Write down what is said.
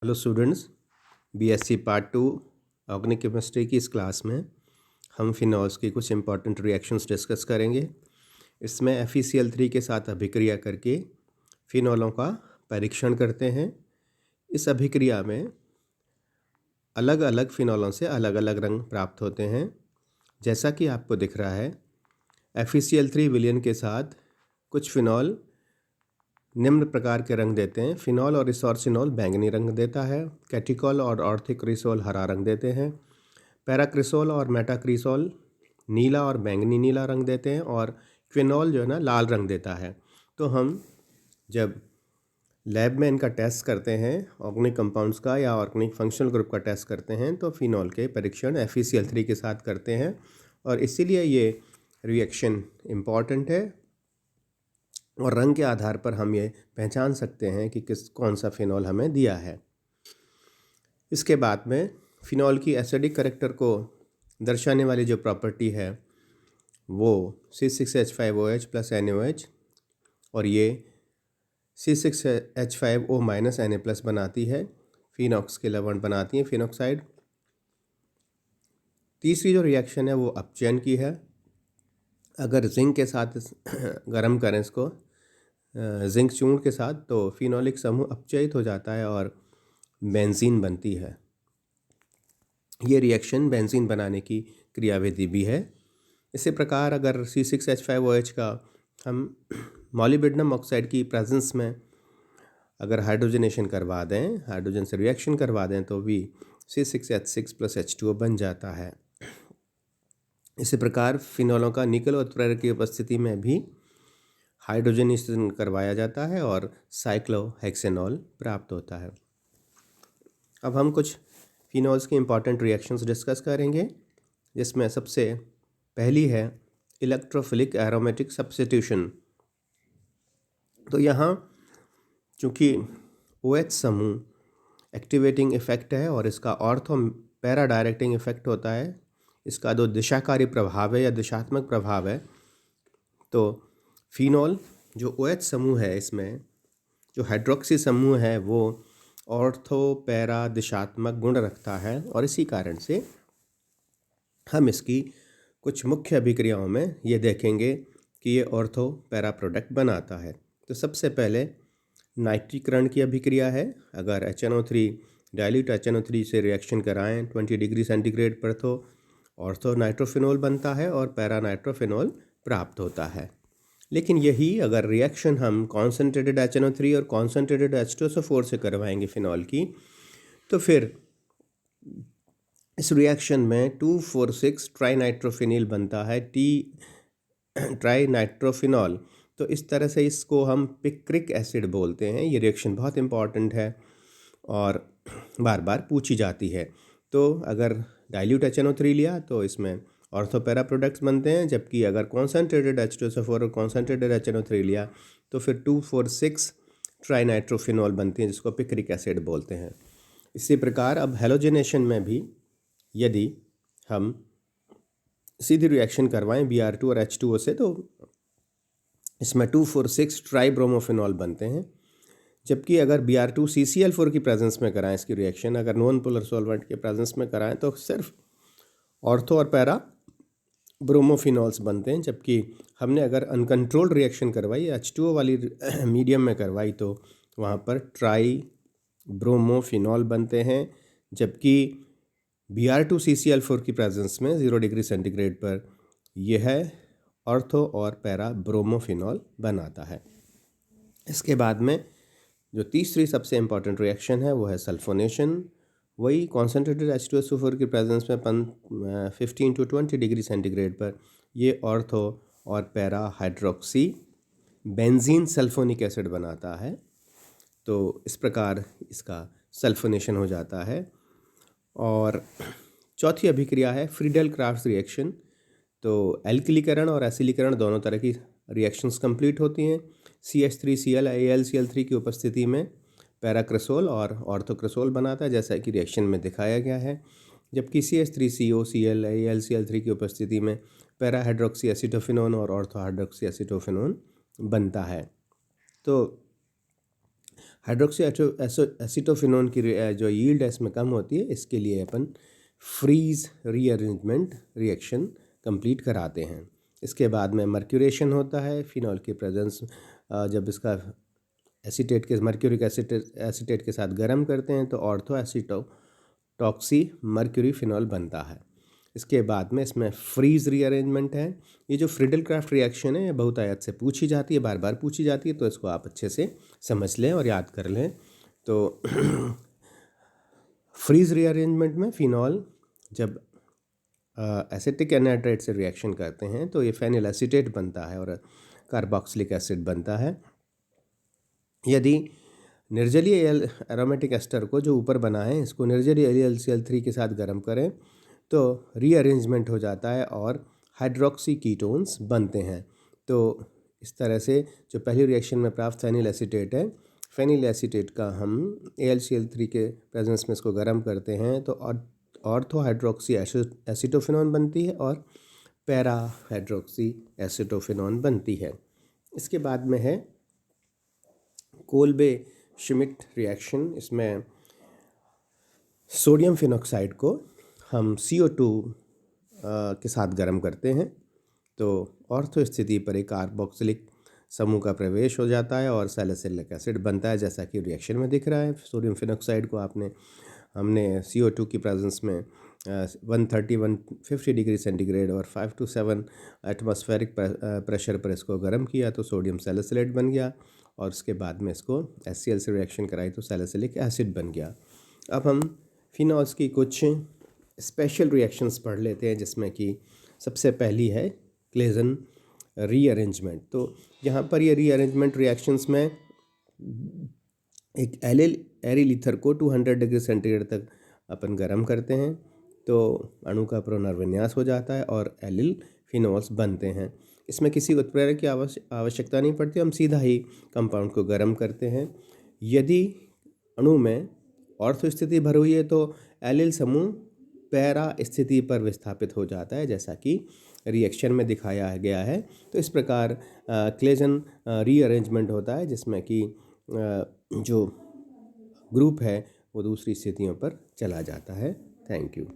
Hello students, BSc part 2 organic chemistry की इस class में हम फिनॉल्स की कुछ इंपॉर्टेंट रिएक्शंस डिस्कस करेंगे। इसमें FeCl3 के साथ अभिक्रिया करके फिनॉलों का परीक्षण करते हैं। इस अभिक्रिया में अलग अलग फिनॉलों से अलग अलग रंग प्राप्त होते हैं। जैसा कि आपको दिख रहा है, FeCl3 विलयन के साथ कुछ फिनॉल निम्न प्रकार के रंग देते हैं। फिनॉल और रिसोर्सिनॉल बैंगनी रंग देता है। कैटिकॉल और ऑर्थोक्रिसोल हरा रंग देते हैं। पैराक्रिसोल और मेटाक्रिसोल नीला और बैंगनी नीला रंग देते हैं। और क्विनॉल जो है ना, लाल रंग देता है। तो हम जब लैब में इनका टेस्ट करते हैं, ऑर्गेनिक कंपाउंड्स का या ऑर्गेनिक फंक्शनल ग्रुप का टेस्ट करते हैं, तो फिनॉल के परीक्षण FeCl3 के साथ करते हैं। और इसीलिए ये रिएक्शन इम्पॉर्टेंट है और रंग के आधार पर हम ये पहचान सकते हैं कि कौन सा फिनॉल हमें दिया है। इसके बाद में फिनॉल की एसिडिक कैरेक्टर को दर्शाने वाली जो प्रॉपर्टी है वो C6H5OH प्लस NaOH, और ये C6H5O माइनस Na प्लस बनाती है। फिनॉक्स के लवण बनाती है, फिनॉक्साइड। तीसरी जो रिएक्शन है वो अपचयन की है। अगर जिंक के साथ गर्म करें इसको, जिंक चूर्ण के साथ, तो फिनोलिक समूह अपचयित हो जाता है और बेंजीन बनती है। ये रिएक्शन बेंजीन बनाने की क्रियाविधि भी है। इसी प्रकार अगर C6H5OH का हम मॉलिब्डेनम ऑक्साइड की प्रेजेंस में अगर हाइड्रोजनेशन करवा दें, हाइड्रोजन से रिएक्शन करवा दें, तो भी C6H6 प्लस H2O बन जाता है। इसी प्रकार फिनोलों का निकल उत्प्रेरक की उपस्थिति में भी हाइड्रोजनेशन करवाया जाता है और साइक्लोहेक्सेनॉल प्राप्त होता है। अब हम कुछ फिनॉल्स की इंपॉर्टेंट रिएक्शंस डिस्कस करेंगे, जिसमें सबसे पहली है इलेक्ट्रोफिलिक एरोमेटिक सब्स्टिट्यूशन। तो यहाँ चूँकि OH समूह एक्टिवेटिंग इफेक्ट है और इसका ऑर्थो पैरा डायरेक्टिंग इफेक्ट होता है, इसका दो दिशाकारी प्रभाव है या दिशात्मक प्रभाव है, तो फिनॉल जो OH समूह है, इसमें जो हाइड्रोक्सी समूह है वो ऑर्थो पैरा दिशात्मक गुण रखता है। और इसी कारण से हम इसकी कुछ मुख्य अभिक्रियाओं में ये देखेंगे कि ये ऑर्थो पैरा प्रोडक्ट बनाता है। तो सबसे पहले नाइट्रीकरण की अभिक्रिया है। अगर HNO3 डाइल्यूट HNO3 से रिएक्शन कराएं 20 डिग्री सेंटीग्रेड पर, तो ऑर्थो नाइट्रोफिनॉल बनता है और पैरा नाइट्रोफिनॉल प्राप्त होता है। लेकिन यही अगर रिएक्शन हम कॉन्सेंट्रेटेड HNO3 और कॉन्सेंट्रेटेड H2SO4 से करवाएंगे फिनॉल की, तो फिर इस रिएक्शन में 2,4,6 ट्राइनाइट्रोफिनिल बनता है, ट्राइनाइट्रोफिनॉल। तो इस तरह से इसको हम पिक्रिक एसिड बोलते हैं। ये रिएक्शन बहुत इंपॉर्टेंट है और बार बार पूछी जाती है। तो अगर डाइल्यूट HNO3 लिया तो इसमें ऑर्थोपैरा प्रोडक्ट्स बनते हैं, जबकि अगर कॉन्सेंट्रेटेड H2SO4 और कॉन्सेंट्रेटेड HNO3 लिया तो फिर 2,4,6 ट्राइनाइट्रोफिनॉल बनती हैं, जिसको पिक्रिक एसिड बोलते हैं। इसी प्रकार अब हेलोजिनेशन में भी यदि हम सीधी रिएक्शन करवाएं Br2 और H2O से, तो इसमें 2,4,6 ट्राइब्रोमोफिनॉल बनते हैं। जबकि अगर Br2 CCl4 की प्रेजेंस में कराएं इसकी रिएक्शन, अगर नॉन पोलर सॉल्वेंट के प्रेजेंस में कराएं, तो सिर्फ ऑर्थो और पैरा ब्रोमोफिनॉल्स बनते हैं। जबकि हमने अगर अनकंट्रोल्ड रिएक्शन करवाई, H2O वाली मीडियम में करवाई, तो वहाँ पर ट्राई ब्रोमोफिनॉल बनते हैं। जबकि Br2 CCl4 की प्रेजेंस में 0 डिग्री सेंटीग्रेड पर यह ऑर्थो और पैरा ब्रोमोफिनॉल बनाता है। इसके बाद में जो तीसरी सबसे इम्पॉर्टेंट रिएक्शन है वो है सल्फोनेशन। वही कॉन्सेंट्रेटेड H2SO4 की प्रेजेंस में 15 to 20 डिग्री सेंटीग्रेड पर ये ऑर्थो और para hydroxy benzene sulphonic acid बनाता है। तो इस प्रकार इसका सल्फोनेशन हो जाता है। और चौथी अभिक्रिया है फ्रीडेल क्राफ्ट्स रिएक्शन। तो एल्किलीकरण और एसिलीकरण दोनों तरह की रिएक्शंस कंप्लीट होती हैं। CH3Cl AlCl3 की उपस्थिति में पैराक्रिसोल और ऑर्थोक्रिसोल बनाता है, जैसा कि रिएक्शन में दिखाया गया है। जबकि CH3COCl AlCl3 की उपस्थिति में पैरा हाइड्रोक्सी एसिटोफिनोन और ऑर्थो हाइड्रोक्सी एसिटोफिनोन बनता है। तो हाइड्रोक्सी एसिटोफिनोन की जो यील्ड है इसमें कम होती है, इसके लिए अपन फ्रीज रीअरेंजमेंट रिएक्शन कंप्लीट कराते हैं। इसके बाद में मर्क्यूरेशन होता है फिनॉल की प्रेजेंस, जब इसका एसीटेट के मर्क्यूरिक एसीटेट के साथ गर्म करते हैं तो ऑर्थो एसिटोटॉक्सी मर्क्यूरी फिनॉल बनता है। इसके बाद में इसमें फ्रीज रीअरेंजमेंट है। ये जो फ्रिडल क्राफ्ट रिएक्शन है ये बहुत आयत से पूछी जाती है, बार बार पूछी जाती है, तो इसको आप अच्छे से समझ लें और याद कर लें। तो फ्रीज रीअरेंजमेंट में फिनॉल जब एसिटिक एनाइड्राइड से रिएक्शन करते हैं तो ये फेनिल एसीटेट बनता है और कार्बोक्सिलिक एसिड बनता है। यदि निर्जलीय एरोमेटिक एस्टर को जो ऊपर बना है इसको निर्जलीय AlCl3 के साथ गर्म करें तो रीअरेंजमेंट हो जाता है और हाइड्रोक्सी कीटोन्स बनते हैं। तो इस तरह से जो पहली रिएक्शन में प्राप्त फेनिल एसीटेट है, फेनिल एसीटेट का हम AlCl3 के प्रेजेंस में इसको गर्म करते हैं तो ऑर्थो हाइड्रोक्सी एसिटोफिनॉन बनती है और पैरा हाइड्रोक्सी एसिटोफिनॉन बनती है। इसके बाद में है कोल्बे श्मिट रिएक्शन। इसमें सोडियम फिनॉक्साइड को हम CO2 के साथ गर्म करते हैं तो ऑर्थो स्थिति पर एक कार्बोक्सिलिक समूह का प्रवेश हो जाता है और सैलिसिलिक एसिड बनता है, जैसा कि रिएक्शन में दिख रहा है। सोडियम फिनॉक्साइड को हमने CO2 की प्रेजेंस में 130-150 डिग्री सेंटीग्रेड और 5 to 7 एटमॉस्फेरिक प्रेशर पर इसको गर्म किया तो सोडियम सैलिसिलेट बन गया और उसके बाद में इसको HCl से रिएक्शन कराई तो सैलिसिलिक एसिड बन गया। अब हम फिनॉल्स की कुछ स्पेशल रिएक्शंस पढ़ लेते हैं, जिसमें कि सबसे पहली है क्लेजन रीअरेंजमेंट। तो यहाँ पर ये रीअरेंजमेंट रिएक्शंस में एक एरिल ईथर को 200 डिग्री सेंटीग्रेड तक अपन गर्म करते हैं तो अणु का पुनर्विन्यास हो जाता है और एलिल फिनॉल्स बनते हैं। इसमें किसी उत्प्रेरक की आवश्यकता नहीं पड़ती, हम सीधा ही कंपाउंड को गर्म करते हैं। यदि अणु में ऑर्थो स्थिति भर हुई है तो एलिल समूह पैरा स्थिति पर विस्थापित हो जाता है, जैसा कि रिएक्शन में दिखाया गया है। तो इस प्रकार क्लेजन रीअरेंजमेंट होता है, जिसमें कि जो ग्रुप है वो दूसरी स्थितियों पर चला जाता है। Thank you.